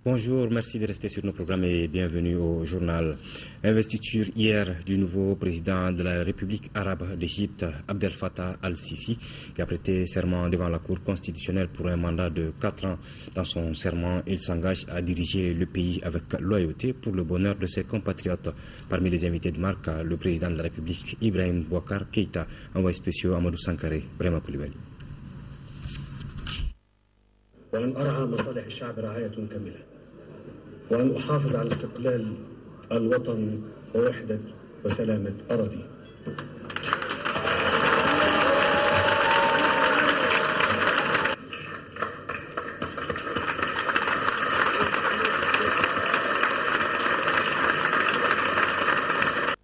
Bonjour, merci de rester sur nos programmes et bienvenue au journal. Investiture hier du nouveau président de la République arabe d'Égypte, Abdel Fattah al-Sisi, qui a prêté serment devant la Cour constitutionnelle pour un mandat de 4 ans. Dans son serment, il s'engage à diriger le pays avec loyauté pour le bonheur de ses compatriotes. Parmi les invités de marque, le président de la République, Ibrahim Boubacar Keïta, envoyé spécial Amadou Sankaré, Brema Koulibaly. وأن أحافظ على استقلال الوطن ووحدة وسلامة أراضي.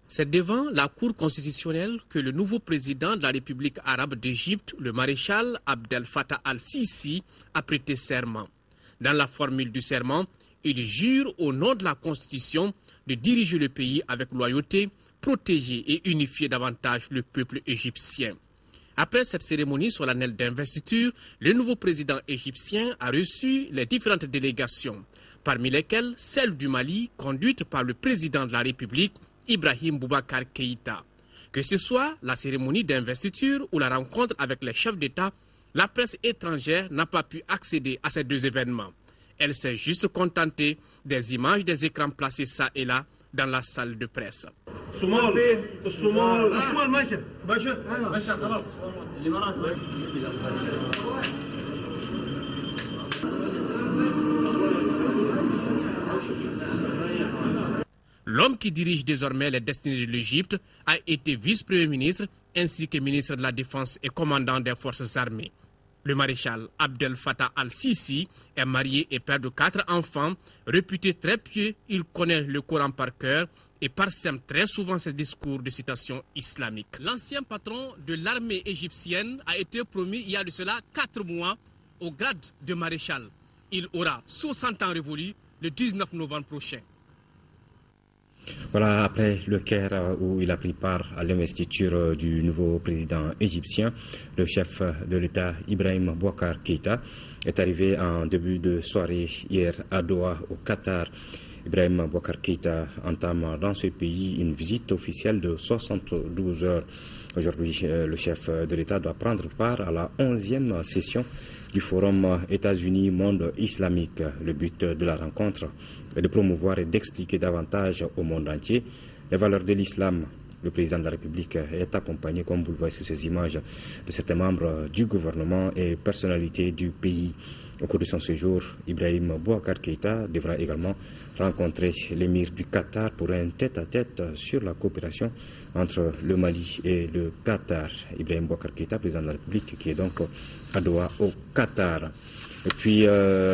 C'est devant la Cour constitutionnelle que le nouveau président de la République arabe d'Égypte, le maréchal Abdel Fattah al-Sisi, a prêté serment. Dans la formule du serment, il jure au nom de la Constitution de diriger le pays avec loyauté, protéger et unifier davantage le peuple égyptien. Après cette cérémonie solennelle d'investiture, le nouveau président égyptien a reçu les différentes délégations, parmi lesquelles celle du Mali, conduite par le président de la République, Ibrahim Boubacar Keïta. Que ce soit la cérémonie d'investiture ou la rencontre avec les chefs d'État, la presse étrangère n'a pas pu accéder à ces deux événements. Elle s'est juste contentée des images des écrans placés ça et là dans la salle de presse. L'homme qui dirige désormais les destinées de l'Égypte a été vice-premier ministre ainsi que ministre de la Défense et commandant des forces armées. Le maréchal Abdel Fattah al-Sisi est marié et père de 4 enfants. Réputé très pieux, il connaît le Coran par cœur et parsème très souvent ses discours de citation islamique. L'ancien patron de l'armée égyptienne a été promu il y a de cela 4 mois au grade de maréchal. Il aura 60 ans révolus le 19 novembre prochain. Voilà, après le Caire où il a pris part à l'investiture du nouveau président égyptien, le chef de l'État Ibrahim Boubacar Keïta est arrivé en début de soirée hier à Doha au Qatar. Ibrahim Boubacar Keïta entame dans ce pays une visite officielle de 72 heures. Aujourd'hui, le chef de l'État doit prendre part à la 11e session du Forum États-Unis Monde Islamique. Le but de la rencontre est de promouvoir et d'expliquer davantage au monde entier les valeurs de l'islam. Le président de la République est accompagné, comme vous le voyez sur ces images, de certains membres du gouvernement et personnalités du pays. Au cours de son séjour, Ibrahim Boubacar Keïta devra également rencontrer l'émir du Qatar pour un tête-à-tête sur la coopération entre le Mali et le Qatar. Ibrahim Boubacar Keïta, président de la République, qui est donc à Doha au Qatar. Et puis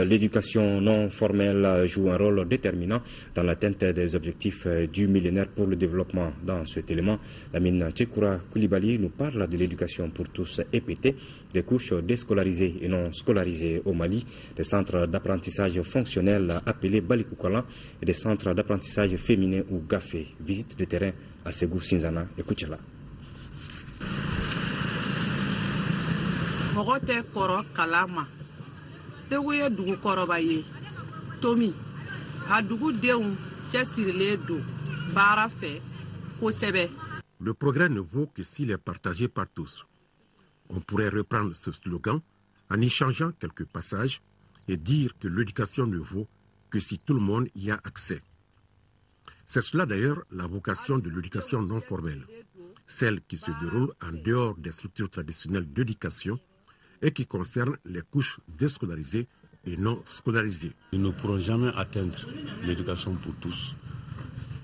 l'éducation non formelle joue un rôle déterminant dans l'atteinte des objectifs du millénaire pour le développement. Dans cet élément, Lamine Tchekoura Koulibaly nous parle de l'éducation pour tous EPT, des couches déscolarisées et non scolarisées au Mali, des centres d'apprentissage fonctionnels appelés Balikoukalan et des centres d'apprentissage féminin ou GAFé. Visite de terrain à Ségou Sinzana et Kouchala. Le progrès ne vaut que s'il est partagé par tous. On pourrait reprendre ce slogan en y changeant quelques passages et dire que l'éducation ne vaut que si tout le monde y a accès. C'est cela d'ailleurs la vocation de l'éducation non formelle, celle qui se déroule en dehors des structures traditionnelles d'éducation et qui concerne les couches déscolarisées et non scolarisées. Nous ne pourrons jamais atteindre l'éducation pour tous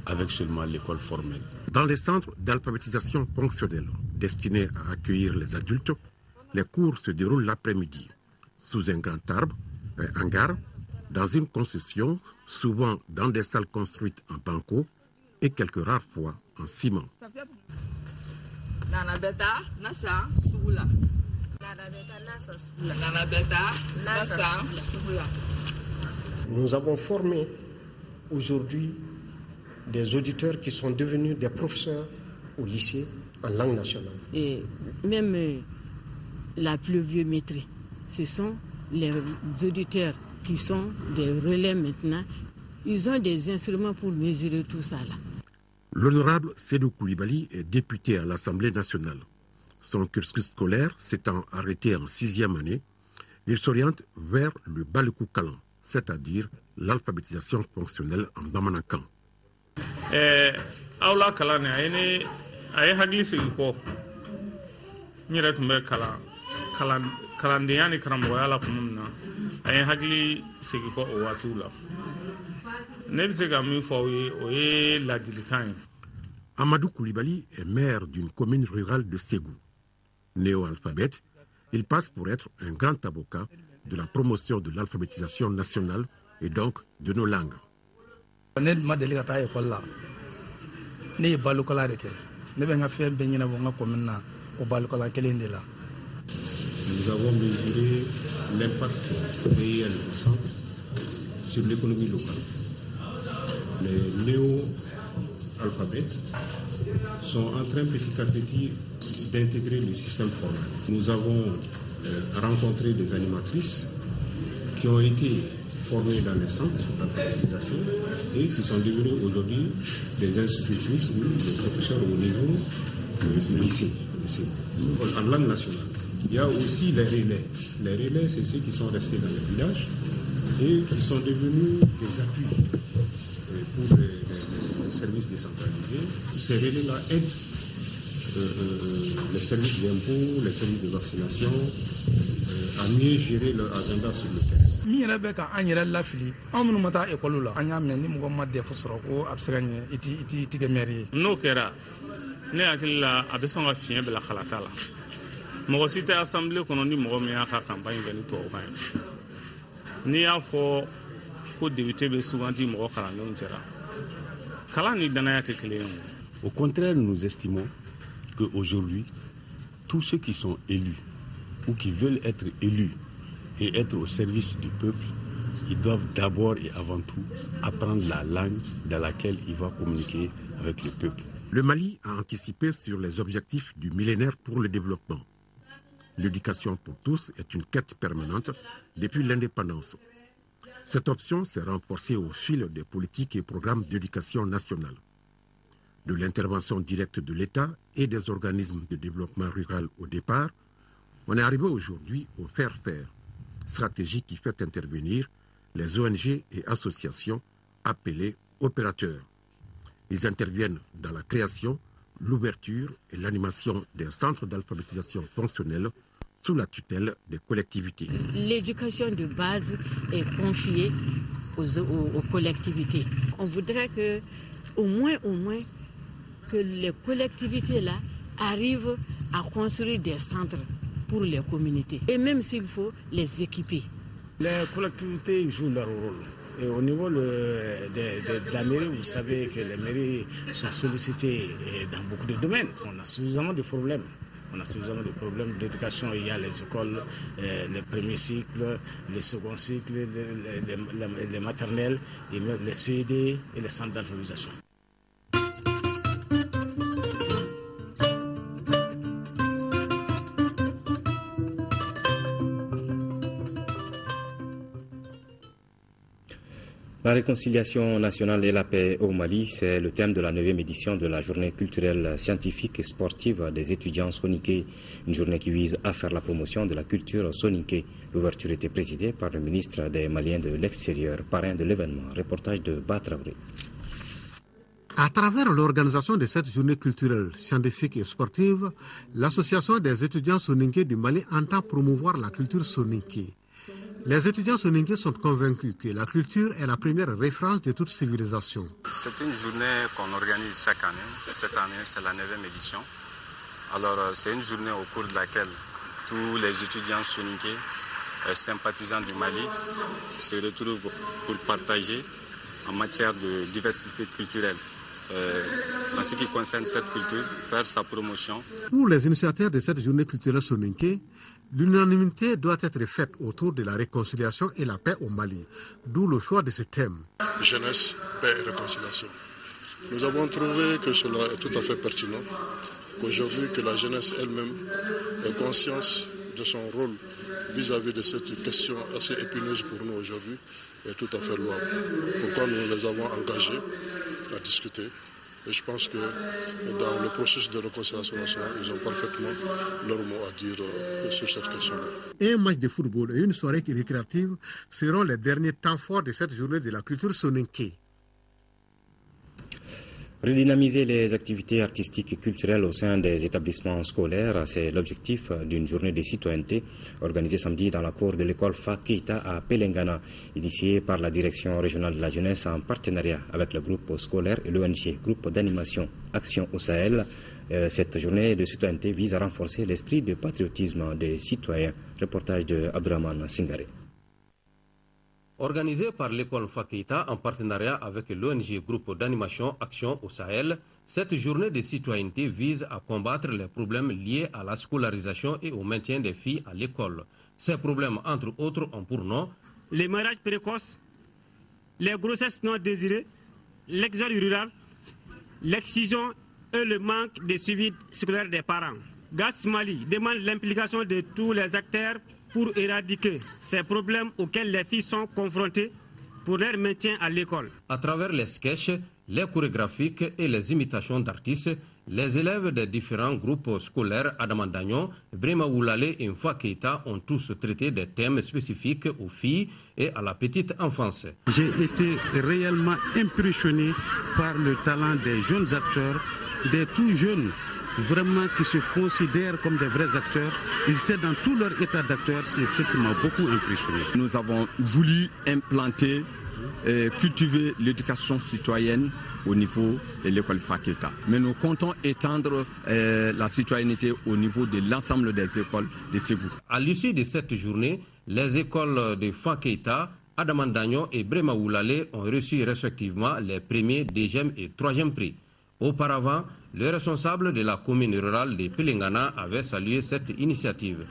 avec seulement l'école formelle. Dans les centres d'alphabétisation fonctionnelle destinés à accueillir les adultes, les cours se déroulent l'après-midi, sous un grand arbre, un hangar, dans une concession, souvent dans des salles construites en banco et quelques rares fois en ciment. Nous avons formé aujourd'hui des auditeurs qui sont devenus des professeurs au lycée en langue nationale. Et même la pluviométrie, ce sont les auditeurs qui sont des relais maintenant, ils ont des instruments pour mesurer tout ça là. L'honorable Sédou Koulibaly est député à l'Assemblée nationale. Son cursus scolaire s'étant arrêté en 6e année, il s'oriente vers le Balikou Kalan, c'est-à-dire l'alphabétisation fonctionnelle en Bamanakan. Aula Kalane, aye hagli sigi ko nyere tumbe kalandiani karamboya la kununa aye hagli sigi ko o watula ne bi se ka min fɔ o ye ladilikan ye. Amadou Koulibaly est maire d'une commune rurale de Ségou. Néo-alphabète, il passe pour être un grand avocat de la promotion de l'alphabétisation nationale et donc de nos langues. Nous avons mesuré l'impact réel du centre sur l'économie locale. Les néo-alphabètes sont en train petit à petit d'intégrer le système formel. Nous avons rencontré des animatrices qui ont été formées dans les centres d'alphabétisation et qui sont devenues aujourd'hui des institutrices ou des professeurs au niveau du lycée. En langue nationale. Il y a aussi les relais. Les relais, c'est ceux qui sont restés dans les villages et qui sont devenus des appuis pour les services décentralisés. Ces relais-là aident les services d'impôts, les services de vaccination à mieux gérer leur agenda sur le terrain. N'o kɛra ne hakili la a bɛ sɔn ka fiɲɛ bila kalata la mɔgɔ si tɛ assemblée kɔnɔ ni mɔgɔ min y'a ka campagne kɛ ni tubabukan ye n'i y'a fɔ ko député bɛ suganti mɔgɔ kalandenw cɛla kalan ni danaya tɛ kelen ye. Au contraire, nous estimons qu'aujourd'hui, tous ceux qui sont élus ou qui veulent être élus et être au service du peuple, ils doivent d'abord et avant tout apprendre la langue dans laquelle ils vont communiquer avec le peuple. Le Mali a anticipé sur les objectifs du millénaire pour le développement. L'éducation pour tous est une quête permanente depuis l'indépendance. Cette option s'est renforcée au fil des politiques et programmes d'éducation nationale. De l'intervention directe de l'État et des organismes de développement rural au départ, on est arrivé aujourd'hui au faire-faire, stratégie qui fait intervenir les ONG et associations appelées opérateurs. Ils interviennent dans la création, l'ouverture et l'animation des centres d'alphabétisation fonctionnelle sous la tutelle des collectivités. L'éducation de base est confiée aux collectivités. On voudrait que, au moins, que les collectivités là arrivent à construire des centres pour les communautés. Et même s'il faut les équiper. Les collectivités jouent leur rôle. Et au niveau de la mairie, vous savez que les mairies sont sollicitées dans beaucoup de domaines. On a suffisamment de problèmes. D'éducation. Il y a les écoles, les premiers cycles, les seconds cycles, les maternelles, les CED et les centres d'alphabétisation. La réconciliation nationale et la paix au Mali, c'est le thème de la 9e édition de la journée culturelle, scientifique et sportive des étudiants soninké. Une journée qui vise à faire la promotion de la culture soninké. L'ouverture était présidée par le ministre des Maliens de l'extérieur, parrain de l'événement. Reportage de Batraoré. À travers l'organisation de cette journée culturelle, scientifique et sportive, l'association des étudiants soninké du Mali entend promouvoir la culture soninké. Les étudiants soninké sont convaincus que la culture est la première référence de toute civilisation. C'est une journée qu'on organise chaque année. Cette année, c'est la 9e édition. Alors, c'est une journée au cours de laquelle tous les étudiants soninké, sympathisants du Mali, se retrouvent pour partager en matière de diversité culturelle. En ce qui concerne cette culture, faire sa promotion. Pour les initiateurs de cette journée culturelle soninké, l'unanimité doit être faite autour de la réconciliation et la paix au Mali, d'où le choix de ce thème. Jeunesse, paix et réconciliation. Nous avons trouvé que cela est tout à fait pertinent, qu'aujourd'hui que la jeunesse elle-même ait conscience de son rôle vis-à-vis de cette question assez épineuse pour nous aujourd'hui est tout à fait louable. Pourquoi nous les avons engagés à discuter. Et je pense que dans le processus de réconciliation nationale, ils ont parfaitement leur mot à dire sur cette question-là. Un match de football et une soirée récréative seront les derniers temps forts de cette journée de la culture soninké. Redynamiser les activités artistiques et culturelles au sein des établissements scolaires, c'est l'objectif d'une journée de citoyenneté organisée samedi dans la cour de l'école Fa Keita à Pelengana, initiée par la direction régionale de la jeunesse en partenariat avec le groupe scolaire et l'ONG, groupe d'animation Action au Sahel. Cette journée de citoyenneté vise à renforcer l'esprit de patriotisme des citoyens. Reportage de Abdurrahman Singare. Organisée par l'école Fa Keita en partenariat avec l'ONG Groupe d'animation Action au Sahel, cette journée de citoyenneté vise à combattre les problèmes liés à la scolarisation et au maintien des filles à l'école. Ces problèmes, entre autres, ont pour nom les mariages précoces, les grossesses non désirées, l'exode rural, l'excision et le manque de suivi scolaire des parents. GAS Mali demande l'implication de tous les acteurs pour éradiquer ces problèmes auxquels les filles sont confrontées pour leur maintien à l'école. À travers les sketchs, les chorégraphiques et les imitations d'artistes, les élèves des différents groupes scolaires Adamandagnon, Brema Woulale et Fa Keita ont tous traité des thèmes spécifiques aux filles et à la petite enfance. J'ai été réellement impressionné par le talent des jeunes acteurs, des tout jeunes, vraiment qui se considèrent comme des vrais acteurs. Ils étaient dans tout leur état d'acteur, c'est ce qui m'a beaucoup impressionné. Nous avons voulu implanter, cultiver l'éducation citoyenne au niveau de l'école Fa Keita. Mais nous comptons étendre la citoyenneté au niveau de l'ensemble des écoles de Ségou. À l'issue de cette journée, les écoles de Fa Keita, Adamandagnon et Brema Woulale ont reçu respectivement les premiers, deuxième et troisième prix. Auparavant, le responsable de la commune rurale de Pelengana avait salué cette initiative.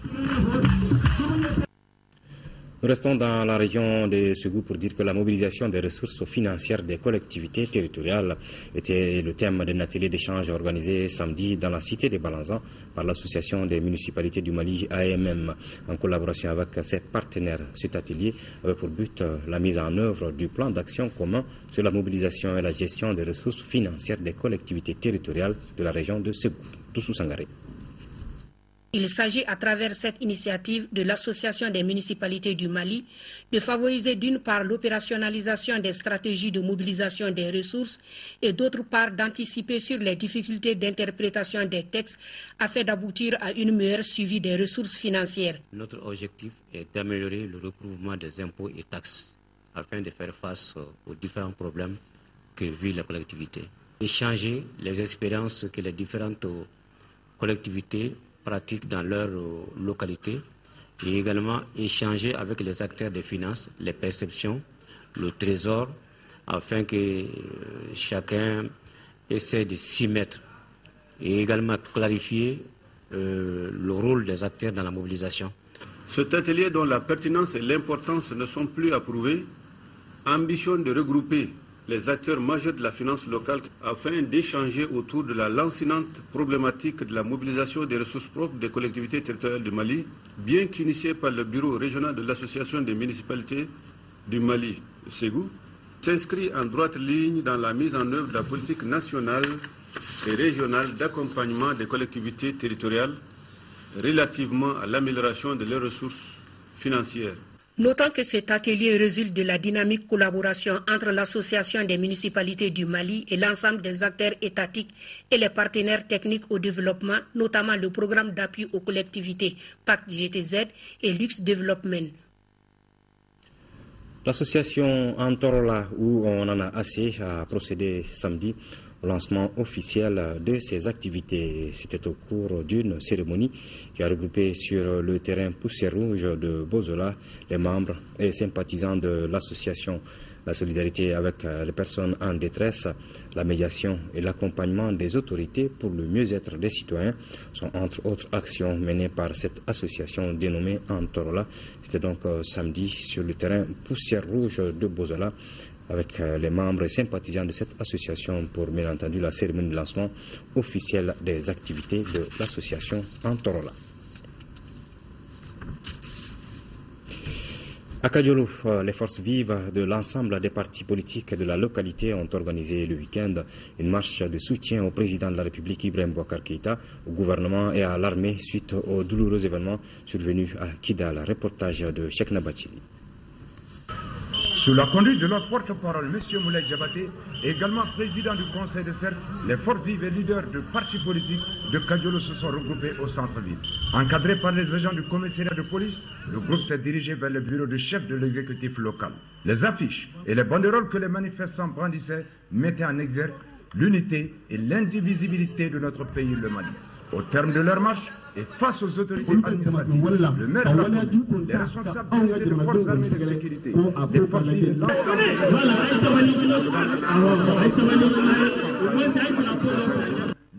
Nous restons dans la région de Ségou pour dire que la mobilisation des ressources financières des collectivités territoriales était le thème d'un atelier d'échange organisé samedi dans la cité de Balanzan par l'association des municipalités du Mali AMM en collaboration avec ses partenaires. Cet atelier avait pour but la mise en œuvre du plan d'action commun sur la mobilisation et la gestion des ressources financières des collectivités territoriales de la région de Ségou. Toussou Sangaré. Il s'agit à travers cette initiative de l'Association des municipalités du Mali de favoriser d'une part l'opérationnalisation des stratégies de mobilisation des ressources et d'autre part d'anticiper sur les difficultés d'interprétation des textes afin d'aboutir à une meilleure suivi des ressources financières. Notre objectif est d'améliorer le recouvrement des impôts et taxes afin de faire face aux différents problèmes que vivent les collectivités. Échanger les expériences que les différentes collectivités pratiques dans leur localité et également échanger avec les acteurs des finances, les perceptions, le trésor, afin que chacun essaie de s'y mettre et également clarifier le rôle des acteurs dans la mobilisation. Cet atelier dont la pertinence et l'importance ne sont plus à prouver ambitionne de regrouper les acteurs majeurs de la finance locale afin d'échanger autour de la lancinante problématique de la mobilisation des ressources propres des collectivités territoriales du Mali, bien qu'initiée par le bureau régional de l'association des municipalités du Mali, Ségou, s'inscrit en droite ligne dans la mise en œuvre de la politique nationale et régionale d'accompagnement des collectivités territoriales relativement à l'amélioration de leurs ressources financières. Notons que cet atelier résulte de la dynamique collaboration entre l'Association des municipalités du Mali et l'ensemble des acteurs étatiques et les partenaires techniques au développement, notamment le programme d'appui aux collectivités Pacte GTZ et Luxe Development. L'association Antorola, où on en a assez, a procédé samedi au lancement officiel de ses activités. C'était au cours d'une cérémonie qui a regroupé sur le terrain Poussière Rouge de Bozola les membres et sympathisants de l'association. La solidarité avec les personnes en détresse, la médiation et l'accompagnement des autorités pour le mieux-être des citoyens sont entre autres actions menées par cette association dénommée Antorola. C'était donc samedi sur le terrain Poussière Rouge de Bozola, avec les membres et sympathisants de cette association pour, bien entendu, la cérémonie de lancement officielle des activités de l'association Antorola. À Kajolo, les forces vives de l'ensemble des partis politiques de la localité ont organisé le week-end une marche de soutien au président de la République Ibrahim Boubacar Keïta, au gouvernement et à l'armée suite aux douloureux événements survenus à Kidal. Reportage de Cheikh Nabachili. Sous la conduite de notre porte-parole, M. Moulay Diabaté, également président du Conseil de cercle, les forces vives et leaders de partis politiques de Kajolo se sont regroupés au centre-ville. Encadrés par les agents du commissariat de police, le groupe s'est dirigé vers le bureau de chef de l'exécutif local. Les affiches et les banderoles que les manifestants brandissaient mettaient en exergue l'unité et l'indivisibilité de notre pays, le Mali. Au terme de leur marche, et face aux autorités administratives, le maire de la commune, les responsables des forces armées de sécurité, les forces vives,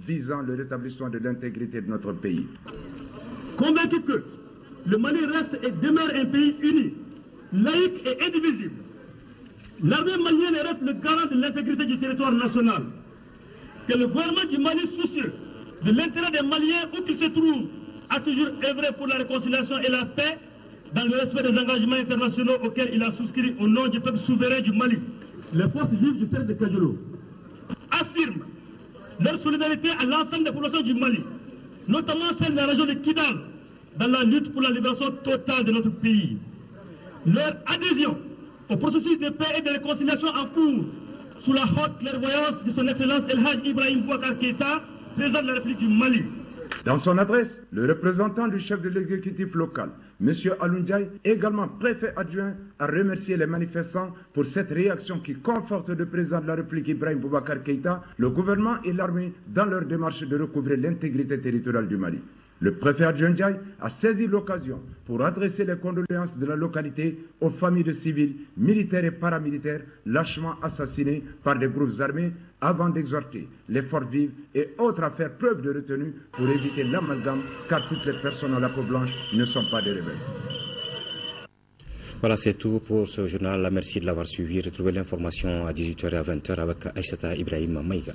visant le rétablissement de l'intégrité de notre pays. Convaincu que le Mali reste et demeure un pays uni, laïque et indivisible, l'armée malienne reste le garant de l'intégrité du territoire national, que le gouvernement du Mali soucieux de l'intérêt des Maliens où qu'ils se trouvent, a toujours œuvré pour la réconciliation et la paix dans le respect des engagements internationaux auxquels il a souscrit au nom du peuple souverain du Mali. Les forces vives du cercle de Kajolo affirment leur solidarité à l'ensemble des populations du Mali, notamment celle de la région de Kidal, dans la lutte pour la libération totale de notre pays. Leur adhésion au processus de paix et de réconciliation en cours sous la haute clairvoyance de son Excellence El Hadj Ibrahim Boubacar Keïta, président de la République du Mali. Dans son adresse, le représentant du chef de l'exécutif local, M. Aloundjaï, également préfet adjoint, a remercié les manifestants pour cette réaction qui conforte le président de la République Ibrahim Boubacar Keïta, le gouvernement et l'armée dans leur démarche de recouvrer l'intégrité territoriale du Mali. Le préfet adjoint a saisi l'occasion pour adresser les condoléances de la localité aux familles de civils, militaires et paramilitaires lâchement assassinés par des groupes armés avant d'exhorter les forces vives et autres à faire preuve de retenue pour éviter l'amalgame car toutes les personnes à la peau blanche ne sont pas des rebelles. Voilà, c'est tout pour ce journal. Merci de l'avoir suivi. Retrouvez l'information à 18h et à 20h avec Aïssata Ibrahim Maïga.